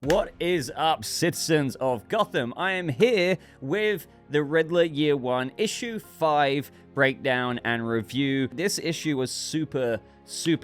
What is up, citizens of Gotham? I am here with The Riddler Year 1, Issue 5 breakdown and review. This issue was super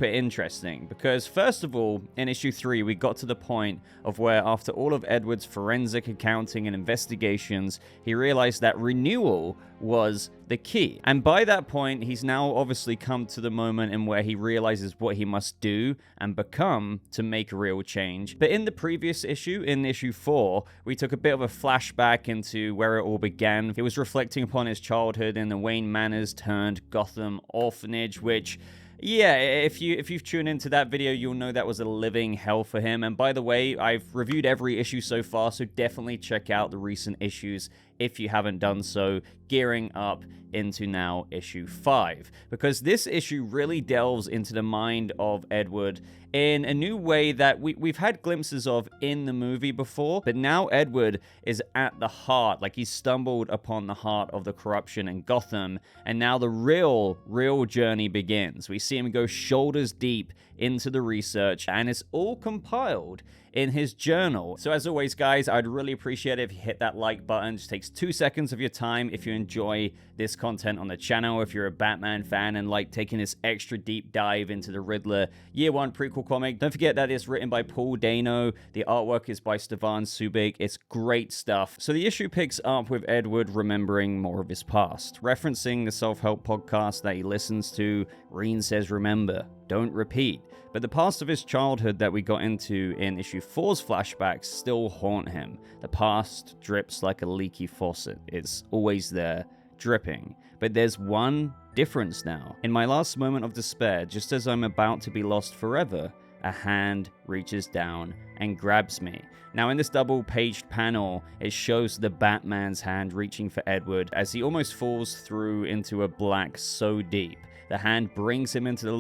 interesesting because, first of all, in Issue 3, we got to the point of where, after all of Edward's forensic accounting and investigations, he realized that renewal was the key. And by that point, he's now obviously come to the moment in where he realizes what he must do and become to make real change. But in the previous issue, in Issue 4, we took a bit of a flashback into where it all began. It was reflecting upon his childhood in the Wayne Manors turned Gotham orphanage, which, yeah, if you've tuned into that video, you'll know that was a living hell for him. And by the way, I've reviewed every issue so far, so definitely check out the recent issues if you haven't done so, gearing up into now Issue 5. Because this issue really delves into the mind of Edward in a new way that we've had glimpses of in the movie before, but now Edward is at the heart, like he's stumbled upon the heart of the corruption in Gotham, and now the real journey begins. We see him go shoulders deep into the research, and it's all compiled in his journal. So as always, guys, I'd really appreciate it if you hit that like button. It just takes 2 seconds of your time if you enjoy this content on the channel, if you're a Batman fan and like taking this extra deep dive into the Riddler Year 1 prequel comic. Don't forget that it's written by Dano. The artwork is by Stevan Subic. It's great stuff. So the issue picks up with Edward remembering more of his past, referencing the self-help podcast that he listens to. Reen says, remember, don't repeat. But the past of his childhood that we got into in Issue 4's flashbacks still haunt him. The past drips like a leaky faucet. It's always there, dripping. But there's one difference now. In my last moment of despair, just as I'm about to be lost forever, a hand reaches down and grabs me. Now in this double-paged panel, it shows the Batman's hand reaching for Edward as he almost falls through into a black so deep. The hand brings him into the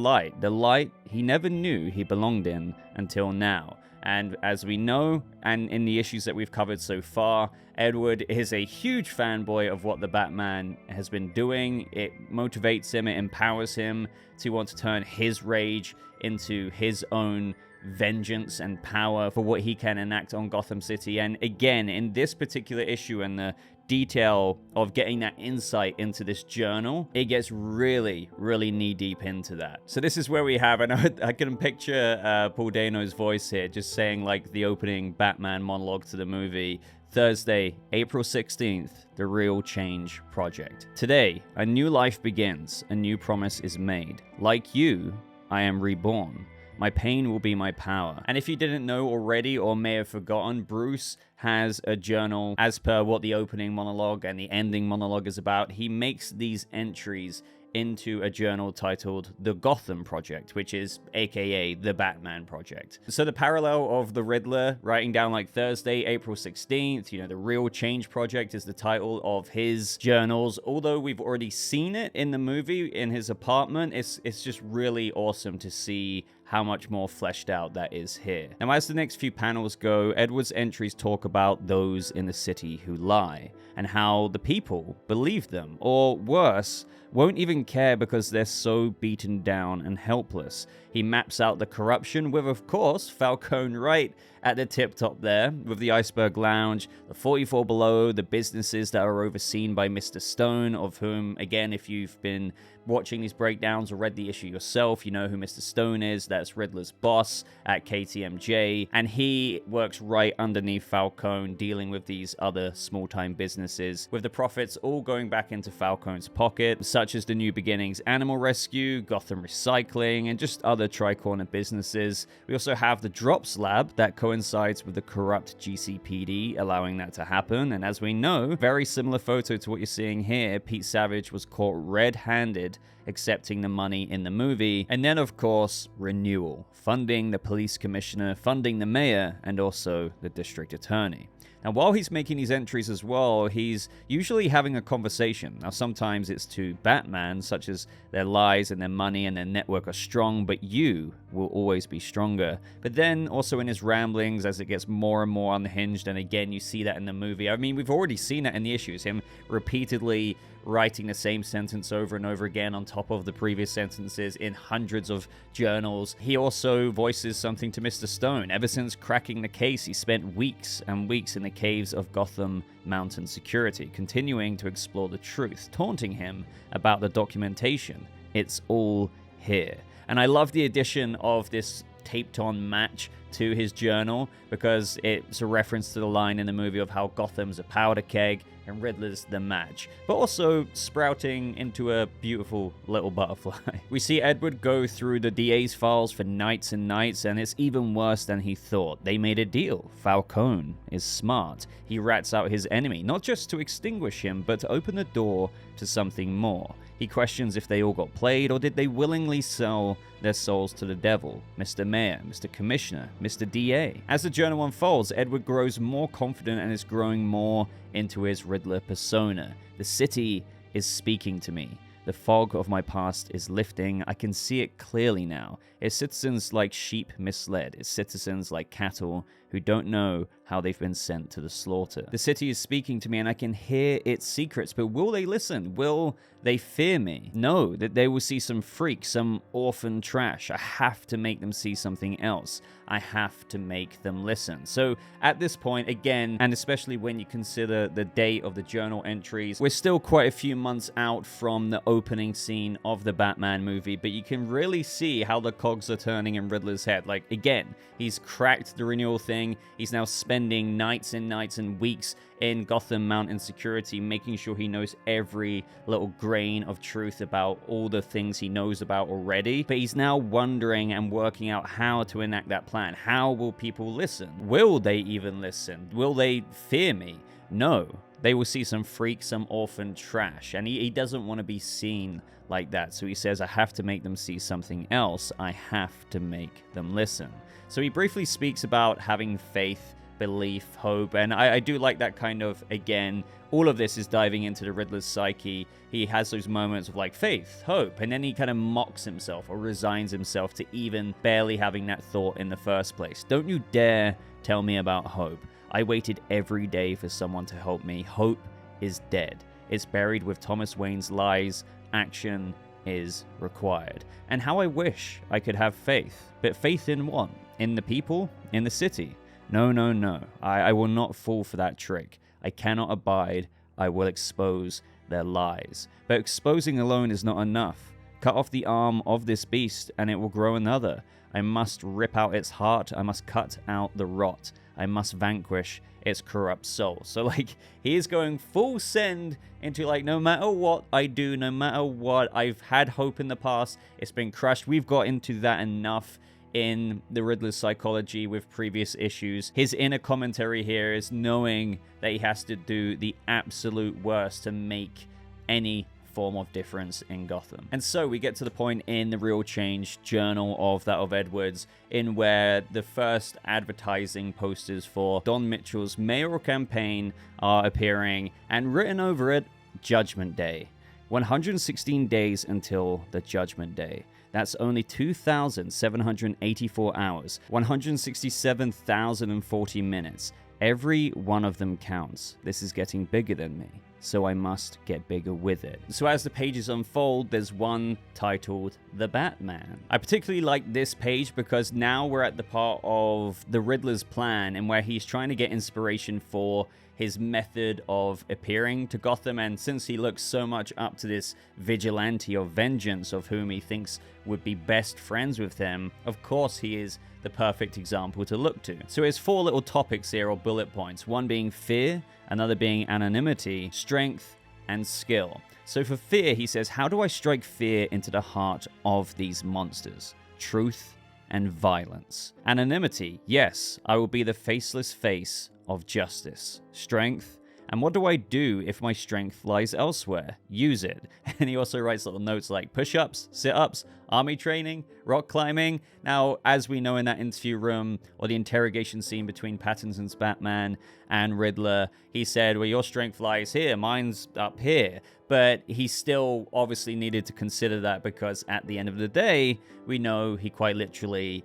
light he never knew he belonged in until now. And as we know, and in the issues that we've covered so far, Edward is a huge fanboy of what the Batman has been doing. It motivates him, it empowers him to want to turn his rage into his own vengeance and power for what he can enact on Gotham City. And again, in this particular issue and the detail of getting that insight into this journal, it gets really knee-deep into that. So this is where we have, and I can picture Paul Dano's voice here, just saying like the opening Batman monologue to the movie. Thursday, April 16th, The Real Change Project. Today, a new life begins, a new promise is made. Like you, I am reborn. My pain will be my power. And if you didn't know already or may have forgotten, Bruce has a journal as per what the opening monologue and the ending monologue is about. He makes these entries into a journal titled The Gotham Project, which is aka The Batman Project. So the parallel of the Riddler writing down like Thursday, April 16th, you know, The Real Change Project is the title of his journals. Although we've already seen it in the movie in his apartment, it's just really awesome to see how much more fleshed out that is here. Now, as the next few panels go, Edward's entries talk about those in the city who lie, and how the people believe them, or worse, won't even care because they're so beaten down and helpless. He maps out the corruption with, of course, Falcone right at the tip top there, with the Iceberg Lounge, the 44 Below, the businesses that are overseen by Mr. Stone, of whom, again, if you've been watching these breakdowns or read the issue yourself, you know who Mr. Stone is. That's Riddler's boss at KTMJ, and he works right underneath Falcone, dealing with these other small-time businesses, with the profits all going back into Falcone's pocket, such as the New Beginnings Animal Rescue, Gotham Recycling, and just other tri-corner businesses. We also have the Drops Lab that coincides with the corrupt GCPD, allowing that to happen. And as we know, very similar photo to what you're seeing here, Pete Savage was caught red-handed accepting the money in the movie. And then, of course, renewal, funding the police commissioner, funding the mayor, and also the district attorney. Now, while he's making these entries as well, he's usually having a conversation. Now, sometimes it's to Batman, such as their lies and their money and their network are strong, but you, will always be stronger. But then also in his ramblings, as it gets more and more unhinged, and again, you see that in the movie. I mean, we've already seen that in the issues, him repeatedly writing the same sentence over and over again on top of the previous sentences in hundreds of journals. He also voices something to Mr. Stone. Ever since cracking the case, he spent weeks and weeks in the caves of Gotham Mountain security, continuing to explore the truth, taunting him about the documentation. It's all here. And I love the addition of this taped on match to his journal, because it's a reference to the line in the movie of how Gotham's a powder keg and Riddler's the match, but also sprouting into a beautiful little butterfly. We see Edward go through the DA's files for nights and nights, and it's even worse than he thought. They made a deal. Falcone is smart. He rats out his enemy, not just to extinguish him, but to open the door to something more. He questions if they all got played, or did they willingly sell their souls to the devil? Mr. Mayor, Mr. Commissioner, Mr. DA. As the journal unfolds, Edward grows more confident and is growing more into his Riddler persona. The city is speaking to me. The fog of my past is lifting. I can see it clearly now. Its citizens like sheep misled. Its citizens like cattle who don't know how they've been sent to the slaughter. The city is speaking to me and I can hear its secrets, but will they listen? Will they fear me? No, that they will see some freak, some orphan trash. I have to make them see something else. I have to make them listen. So at this point, again, and especially when you consider the date of the journal entries, we're still quite a few months out from the opening scene of the Batman movie, but you can really see how the cogs are turning in Riddler's head. Like, again, he's cracked the renewal thing. He's now spending nights and nights and weeks in Gotham Mountain security, making sure he knows every little grain of truth about all the things he knows about already. But he's now wondering and working out how to enact that plan. How will people listen? Will they even listen? Will they fear me? No. They will see some freak, some orphan trash. And he doesn't want to be seen like that. So he says, I have to make them see something else. I have to make them listen. So he briefly speaks about having faith, belief, hope, and I do like that kind of, again, all of this is diving into the Riddler's psyche. He has those moments of like faith, hope, and then he kind of mocks himself or resigns himself to even barely having that thought in the first place. Don't you dare tell me about hope. I waited every day for someone to help me. Hope is dead. It's buried with Thomas Wayne's lies. Action is required. And how I wish I could have faith. But faith in what? In the people? In the city? No, no, no. I will not fall for that trick. I cannot abide. I will expose their lies. But exposing alone is not enough. Cut off the arm of this beast, and it will grow another. I must rip out its heart. I must cut out the rot. I must vanquish its corrupt soul. So, like, he is going full send into, like, no matter what I do, no matter what, I've had hope in the past. It's been crushed. We've got into that enough in the Riddler's psychology with previous issues. His inner commentary here is knowing that he has to do the absolute worst to make any form of difference in Gotham. And so we get to the point in the Real Change journal of that of Edwards, in where the first advertising posters for Don Mitchell's mayoral campaign are appearing, and written over it, Judgment Day. 116 days until the Judgment Day. That's only 2,784 hours, 167,040 minutes. Every one of them counts. This is getting bigger than me, so I must get bigger with it. So as the pages unfold, there's one titled The Batman. I particularly like this page because now we're at the part of the Riddler's plan and where he's trying to get inspiration for his method of appearing to Gotham, and since he looks so much up to this vigilante of vengeance of whom he thinks would be best friends with him, of course he is the perfect example to look to. So there's 4 little topics here, or bullet points, one being fear, another being anonymity, strength, and skill. So for fear, he says, how do I strike fear into the heart of these monsters? Truth and violence. Anonymity, yes, I will be the faceless face of justice. Strength, and what do I do if my strength lies elsewhere? Use it. And he also writes little notes like push-ups, sit-ups, Army training? Rock climbing? Now, as we know in that interview room, or the interrogation scene between Pattinson's Batman and Riddler, he said, well, your strength lies here, mine's up here. But he still obviously needed to consider that because at the end of the day, we know he quite literally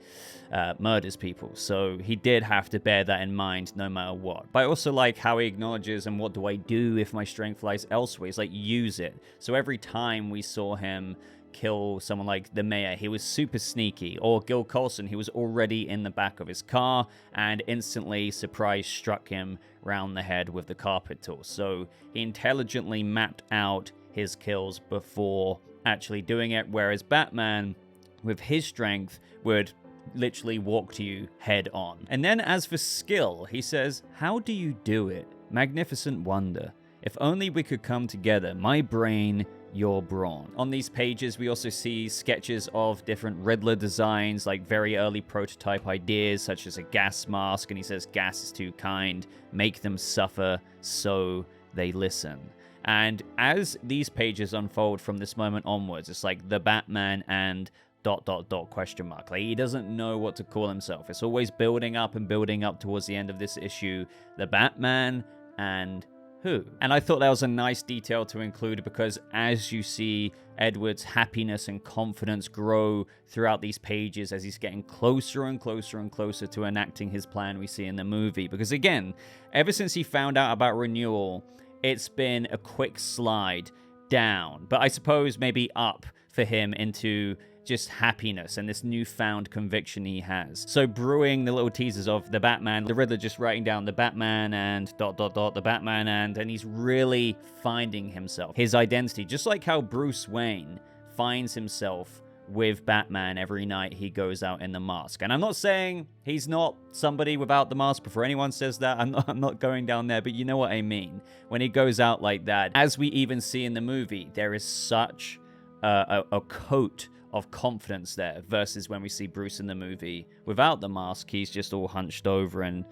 murders people. So he did have to bear that in mind no matter what. But I also like how he acknowledges, and what do I do if my strength lies elsewhere? He's like, use it. So every time we saw him kill someone like the mayor, he was super sneaky. Or Gil Colson, he was already in the back of his car and instantly surprise struck him round the head with the carpet tool. So he intelligently mapped out his kills before actually doing it, whereas Batman, with his strength, would literally walk to you head on. And then as for skill, he says, how do you do it? Magnificent wonder. If only we could come together, my brain, your brawn. On these pages, we also see sketches of different Riddler designs, like very early prototype ideas, such as a gas mask, and he says gas is too kind, make them suffer, so they listen. And as these pages unfold from this moment onwards, it's like the Batman and ... question mark. Like, he doesn't know what to call himself. It's always building up and building up towards the end of this issue. The Batman and who? And I thought that was a nice detail to include, because as you see Edward's happiness and confidence grow throughout these pages as he's getting closer and closer and closer to enacting his plan we see in the movie. Because again, ever since he found out about renewal, it's been a quick slide down, but I suppose maybe up for him into just happiness and this newfound conviction he has. So brewing the little teasers of the Batman, the Riddler just writing down the Batman and ... the Batman and he's really finding himself, his identity, just like how Bruce Wayne finds himself with Batman every night he goes out in the mask. And I'm not saying he's not somebody without the mask before anyone says that. I'm not going down there, but you know what I mean. When he goes out like that, as we even see in the movie, there is such a coat of confidence there, versus when we see Bruce in the movie without the mask, he's just all hunched over and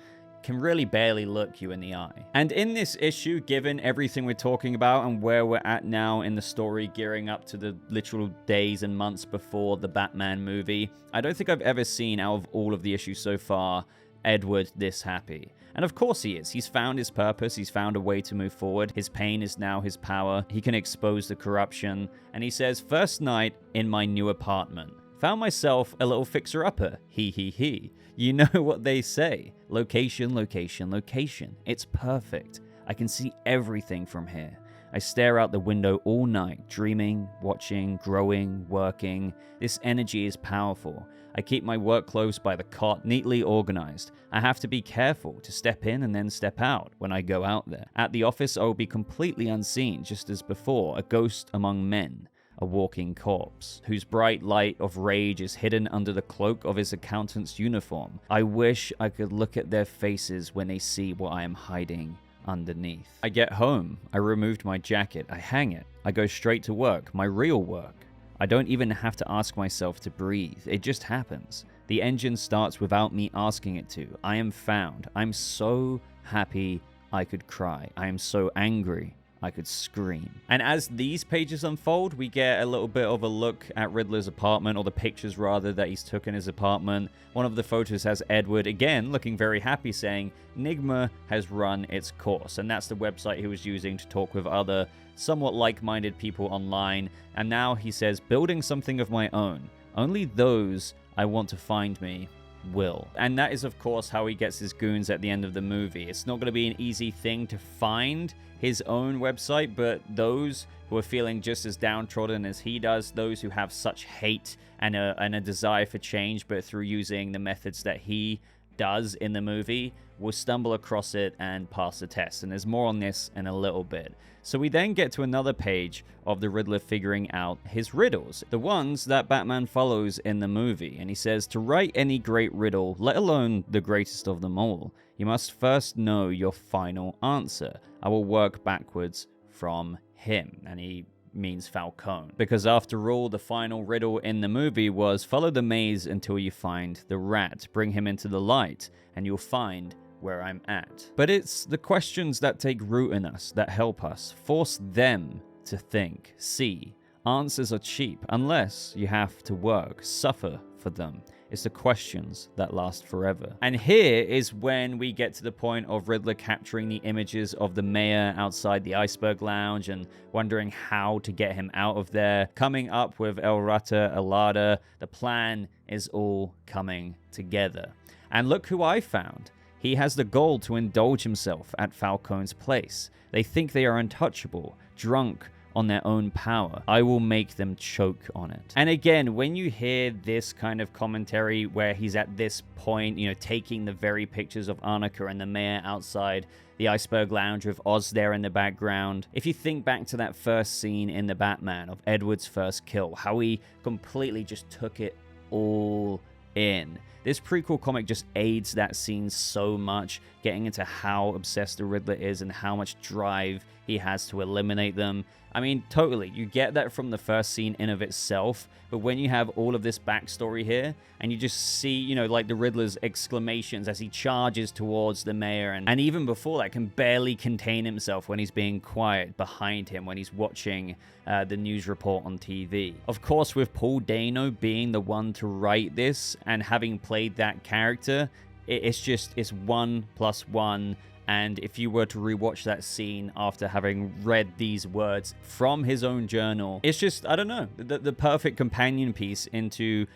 can really barely look you in the eye. And in this issue, given everything we're talking about and where we're at now in the story, gearing up to the literal days and months before the Batman movie, I don't think I've ever seen, out of all of the issues so far, Edward this happy. And of course he is. He's found his purpose. He's found a way to move forward. His pain is now his power. He can expose the corruption. And he says, first night in my new apartment. Found myself a little fixer-upper. He. You know what they say. Location, location, location. It's perfect. I can see everything from here. I stare out the window all night, dreaming, watching, growing, working. This energy is powerful. I keep my work clothes by the cot, neatly organized. I have to be careful to step in and then step out when I go out there. At the office, I will be completely unseen, just as before, a ghost among men, a walking corpse, whose bright light of rage is hidden under the cloak of his accountant's uniform. I wish I could look at their faces when they see what I am hiding underneath. I get home. I removed my jacket. I hang it. I go straight to work, my real work. I don't even have to ask myself to breathe. It just happens. The engine starts without me asking it to. I am found. I'm so happy I could cry. I am so angry I could scream. And as these pages unfold, we get a little bit of a look at Riddler's apartment, or the pictures rather that he's took in his apartment. One of the photos has Edward, again, looking very happy, saying, Nigma has run its course. And that's the website he was using to talk with other somewhat like-minded people online. And now he says, building something of my own. Only those I want to find me will. And that is, of course, how he gets his goons at the end of the movie. It's not going to be an easy thing to find his own website, but those who are feeling just as downtrodden as he does, those who have such hate and a desire for change, but through using the methods that he does in the movie, will stumble across it and pass the test. And there's more on this in a little bit. So we then get to another page of the Riddler figuring out his riddles, the ones that Batman follows in the movie. And he says, to write any great riddle, let alone the greatest of them all, you must first know your final answer. I will work backwards from him. And he means Falcone. Because after all, the final riddle in the movie was, follow the maze until you find the rat. Bring him into the light, and you'll find where I'm at. But it's the questions that take root in us that help us, force them to think, see, Answers are cheap unless you have to work, suffer for them. It's the questions that last forever. And here is when we get to the point of Riddler capturing the images of the mayor outside the Iceberg Lounge and wondering how to get him out of there. Coming up with El Rata Alada, the plan is all coming together. And look who I found. He has the goal to indulge himself at Falcone's place. They think they are untouchable, drunk on their own power. I will make them choke on it. And again, when you hear this kind of commentary where he's at this point, taking the very pictures of Annika and the mayor outside the Iceberg Lounge with Oz there in the background. If you think back to that first scene in The Batman of Edward's first kill, how he completely just took it all in. This prequel comic just aids that scene so much, getting into how obsessed the Riddler is and how much drive he has to eliminate them. I mean, totally, you get that from the first scene in of itself, but when you have all of this backstory here, and you just see, like the Riddler's exclamations as he charges towards the mayor, and even before that, can barely contain himself when he's being quiet behind him, when he's watching the news report on TV. Of course, with Paul Dano being the one to write this, and having played that character, it's 1 + 1. And if you were to rewatch that scene after having read these words from his own journal, it's just, I don't know, the perfect companion piece into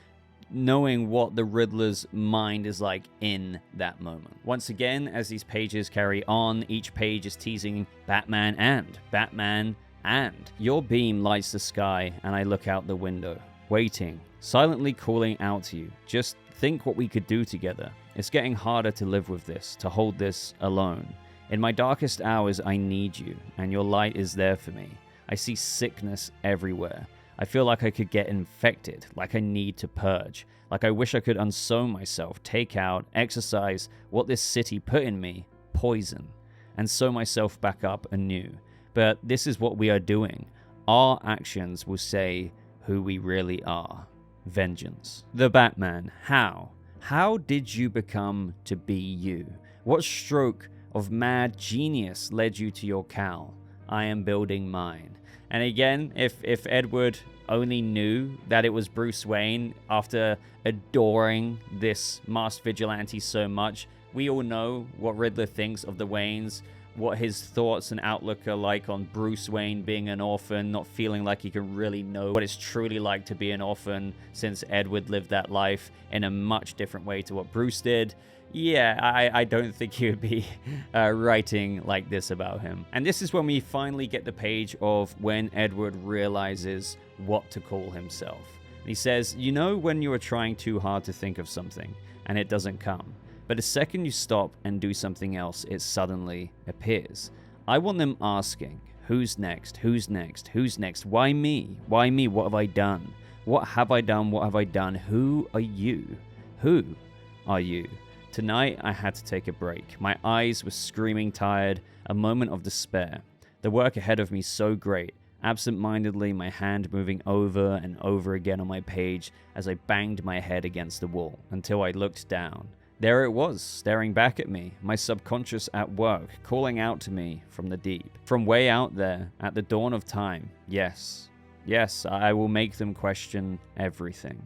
knowing what the Riddler's mind is like in that moment. Once again, as these pages carry on, each page is teasing Batman and Batman and. Your beam lights the sky and I look out the window, waiting, silently calling out to you. Just think what we could do together. It's getting harder to live with this, to hold this alone. In my darkest hours, I need you, and your light is there for me. I see sickness everywhere. I feel like I could get infected, like I need to purge, like I wish I could unsew myself, take out, exercise what this city put in me, poison, and sew myself back up anew. But this is what we are doing. Our actions will say who we really are. Vengeance. The Batman. How? How did you become to be you? What stroke of mad genius led you to your cowl? I am building mine. And again, if Edward only knew that it was Bruce Wayne after adoring this masked vigilante so much, we all know what Riddler thinks of the Waynes, what his thoughts and outlook are like on Bruce Wayne being an orphan, not feeling like he can really know what it's truly like to be an orphan, since Edward lived that life in a much different way to what Bruce did. Yeah, I don't think he would be writing like this about him. And this is when we finally get the page of when Edward realizes what to call himself. He says, you know when you are trying too hard to think of something, and it doesn't come. But the second you stop and do something else, it suddenly appears. I want them asking, who's next? Who's next? Who's next? Why me? Why me? What have I done? What have I done? What have I done? Who are you? Who are you? Tonight, I had to take a break. My eyes were screaming tired, a moment of despair. The work ahead of me so great. Absent-mindedly, my hand moving over and over again on my page as I banged my head against the wall until I looked down. There it was, staring back at me, my subconscious at work, calling out to me from the deep. From way out there, at the dawn of time, yes, I will make them question everything.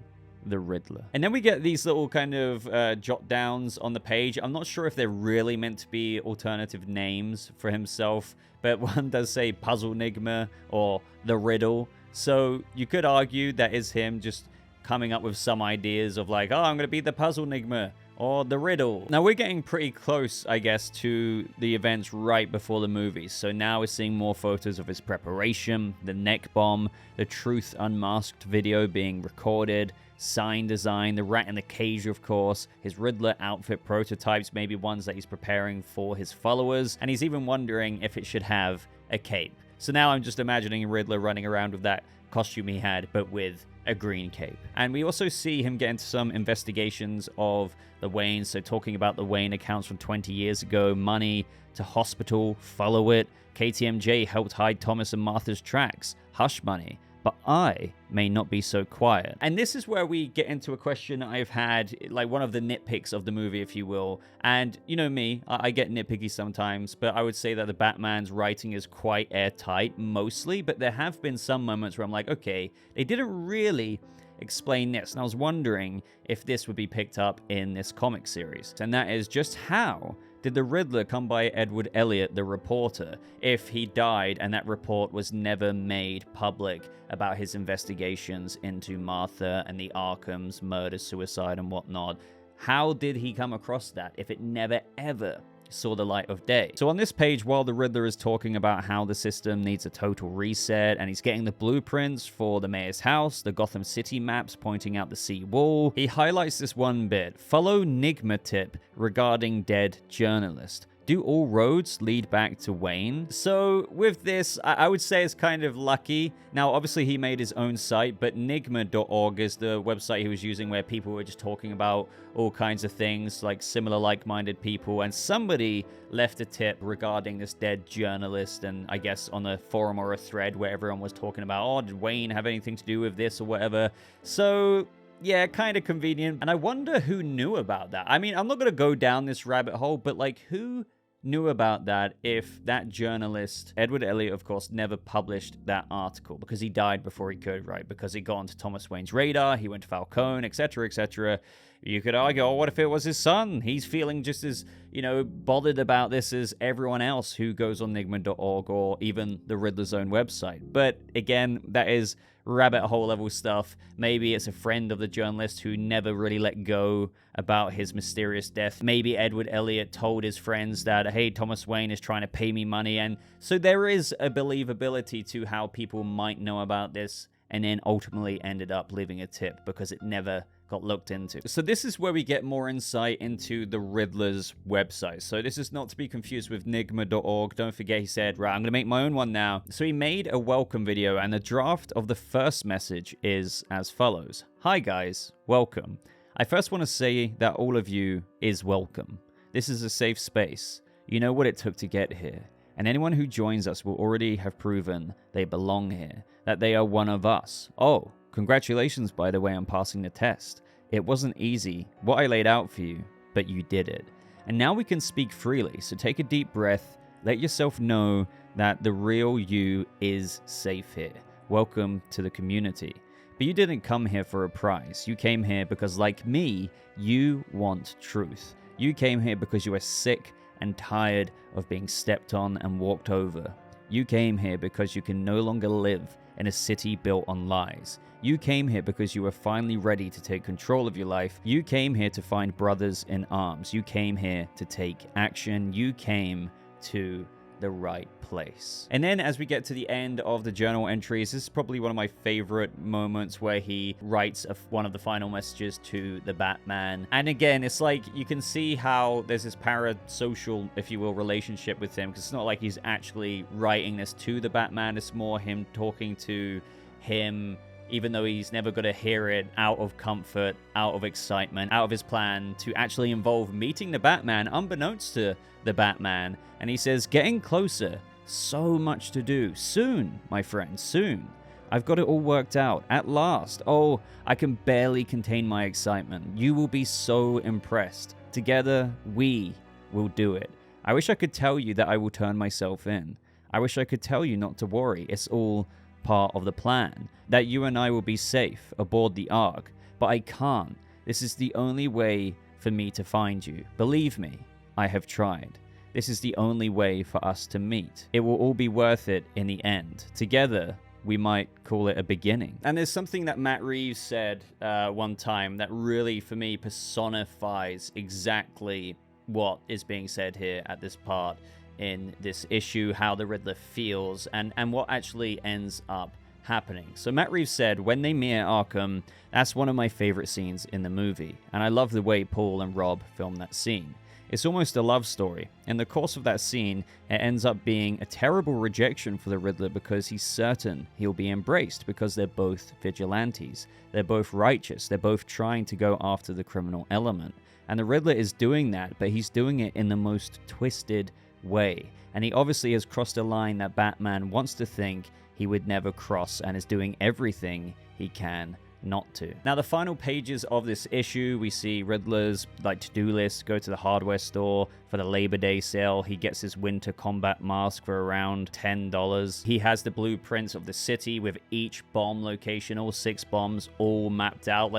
The Riddler. And then we get these little kind of jot downs on the page. I'm not sure if they're really meant to be alternative names for himself, but one does say Puzzle Enigma or The Riddle. So you could argue that is him just coming up with some ideas of like, oh, I'm going to be the Puzzle Enigma or the Riddle. Now we're getting pretty close, I guess, to the events right before the movie. So now we're seeing more photos of his preparation, the neck bomb, the Truth Unmasked video being recorded, sign design, the rat in the cage, of course, his Riddler outfit prototypes, maybe ones that he's preparing for his followers, and he's even wondering if it should have a cape. So now I'm just imagining Riddler running around with that costume he had, but with a green cape. And we also see him get into some investigations of the Waynes, so talking about the Wayne accounts from 20 years ago, money to hospital, follow it, KTMJ helped hide Thomas and Martha's tracks, hush money, but I may not be so quiet. And this is where we get into a question I've had, like one of the nitpicks of the movie, if you will. And you know me, I get nitpicky sometimes, but I would say that the Batman's writing is quite airtight, mostly, but there have been some moments where I'm like, okay, they didn't really explain this. And I was wondering if this would be picked up in this comic series. And that is, just how did the Riddler come by Edward Elliot, the reporter, if he died and that report was never made public about his investigations into Martha and the Arkhams murder, suicide, and whatnot? How did he come across that if it never ever saw the light of day? So on this page, while the Riddler is talking about how the system needs a total reset and he's getting the blueprints for the mayor's house, the Gotham City maps pointing out the sea wall, he highlights this one bit: follow Nigma tip regarding dead journalist. Do all roads lead back to Wayne? So with this, I would say it's kind of lucky. Now, obviously, he made his own site, but Nigma.org is the website he was using where people were just talking about all kinds of things, like similar like-minded people. And somebody left a tip regarding this dead journalist, and I guess on a forum or a thread where everyone was talking about, oh, did Wayne have anything to do with this or whatever? So yeah, kind of convenient. And I wonder who knew about that. I mean, I'm not going to go down this rabbit hole, but like, who knew about that if that journalist, Edward Elliot, of course, never published that article because he died before he could, right? Because he got onto Thomas Wayne's radar, he went to Falcone, etc., etc. You could argue, oh, what if it was his son? He's feeling just as, bothered about this as everyone else who goes on Nigma.org or even the Riddler's own website. But again, that is rabbit hole level stuff. Maybe it's a friend of the journalist who never really let go about his mysterious death. Maybe Edward Elliot told his friends that, hey, Thomas Wayne is trying to pay me money. And so there is a believability to how people might know about this and then ultimately ended up leaving a tip because it never got looked into. So this is where we get more insight into the Riddler's website. So this is not to be confused with Nigma.org. Don't forget, he said, right, I'm going to make my own one now. So he made a welcome video, and the draft of the first message is as follows. Hi guys, welcome. I first want to say that all of you is welcome. This is a safe space. You know what it took to get here. And anyone who joins us will already have proven they belong here, that they are one of us. Oh, congratulations, by the way, on passing the test. It wasn't easy, what I laid out for you, but you did it. And now we can speak freely, so take a deep breath, let yourself know that the real you is safe here. Welcome to the community. But you didn't come here for a prize. You came here because, like me, you want truth. You came here because you are sick and tired of being stepped on and walked over. You came here because you can no longer live in a city built on lies. You came here because you were finally ready to take control of your life. You came here to find brothers in arms. You came here to take action. You came to the right place. And then as we get to the end of the journal entries, this is probably one of my favorite moments where he writes one of the final messages to the Batman. And again, it's like you can see how there's this parasocial, if you will, relationship with him, because it's not like he's actually writing this to the Batman. It's more him talking to him, even though he's never going to hear it, out of comfort, out of excitement, out of his plan to actually involve meeting the Batman, unbeknownst to the Batman. And he says, getting closer, so much to do. Soon, my friend, soon. I've got it all worked out, at last. Oh, I can barely contain my excitement. You will be so impressed. Together, we will do it. I wish I could tell you that I will turn myself in. I wish I could tell you not to worry. It's all part of the plan, that you and I will be safe aboard the Ark, but I can't. This is the only way for me to find you. Believe me, I have tried. This is the only way for us to meet. It will all be worth it in the end. Together, we might call it a beginning. And there's something that Matt Reeves said one time that really, for me, personifies exactly what is being said here at this part in this issue, how the Riddler feels, and what actually ends up happening. So Matt Reeves said, when they meet at Arkham, that's one of my favorite scenes in the movie, and I love the way Paul and Rob filmed that scene. It's almost a love story. In the course of that scene, it ends up being a terrible rejection for the Riddler because he's certain he'll be embraced because they're both vigilantes. They're both righteous. They're both trying to go after the criminal element. And the Riddler is doing that, but he's doing it in the most twisted way. and he obviously has crossed a line that Batman wants to think he would never cross and is doing everything he can not to. Now, the final pages of this issue, we see Riddler's to-do list, go to the hardware store for the Labor Day sale. He gets his winter combat mask for around $10. He has the blueprints of the city with each bomb location, all 6 bombs, all mapped out.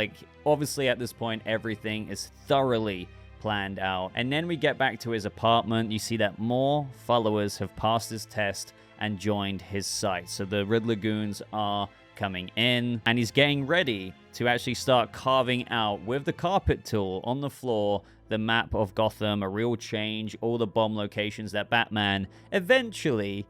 Obviously at this point, everything is thoroughly planned out. And then we get back to his apartment. You see that more followers have passed his test and joined his site. So the Riddler goons are coming in, and he's getting ready to actually start carving out with the carpet tool on the floor the map of Gotham, a real change, all the bomb locations that Batman eventually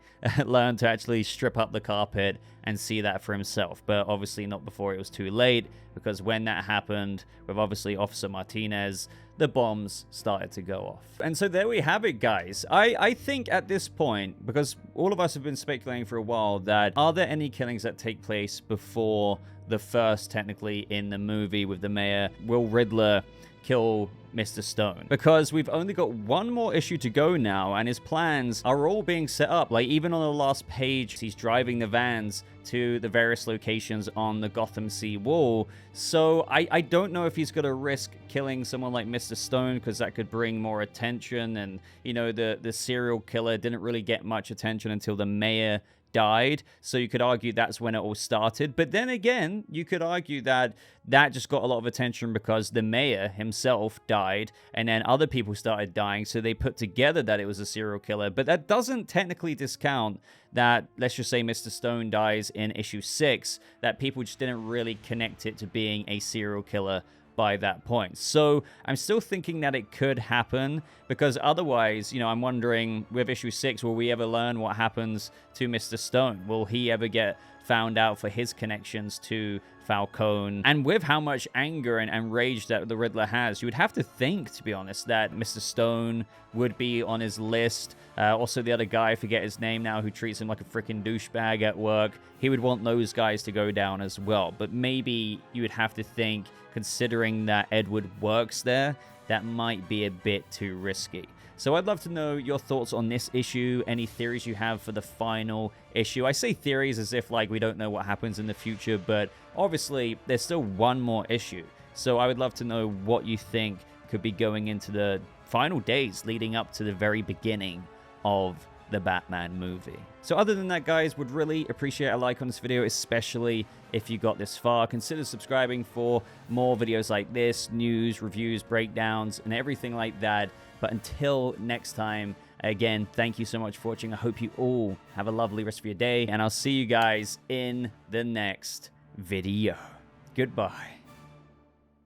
learned to actually strip up the carpet and see that for himself. But obviously not before it was too late, because when that happened with obviously Officer Martinez, the bombs started to go off. And so there we have it, guys. I think at this point, because all of us have been speculating for a while, that are there any killings that take place before the first, technically, in the movie with the mayor? Will Riddler kill Mr. Stone? Because we've only got one more issue to go now, and his plans are all being set up. Even on the last page, he's driving the vans to the various locations on the Gotham Sea wall. So I don't know if he's going to risk killing someone like Mr. Stone, because that could bring more attention. And, the serial killer didn't really get much attention until the mayor died, so you could argue that's when it all started. But then again, you could argue that just got a lot of attention because the mayor himself died, and then other people started dying, so they put together that it was a serial killer. But that doesn't technically discount that, let's just say Mr. Stone dies in issue 6, that people just didn't really connect it to being a serial killer by that point. So I'm still thinking that it could happen, because otherwise, I'm wondering with issue 6, will we ever learn what happens to Mr. Stone? Will he ever get found out for his connections to Falcone? And with how much anger and rage that the Riddler has, you would have to think, to be honest, that Mr. Stone would be on his list. Also, the other guy, I forget his name now, who treats him like a freaking douchebag at work, he would want those guys to go down as well. But maybe you would have to think, considering that Edward works there, that might be a bit too risky. So I'd love to know your thoughts on this issue, any theories you have for the final issue. I say theories as if we don't know what happens in the future, but obviously there's still one more issue. So I would love to know what you think could be going into the final days leading up to the very beginning of the Batman movie. So other than that, guys, would really appreciate a like on this video, especially if you got this far. Consider subscribing for more videos like this, news, reviews, breakdowns, and everything like that. But until next time, again, thank you so much for watching. I hope you all have a lovely rest of your day, and I'll see you guys in the next video. Goodbye.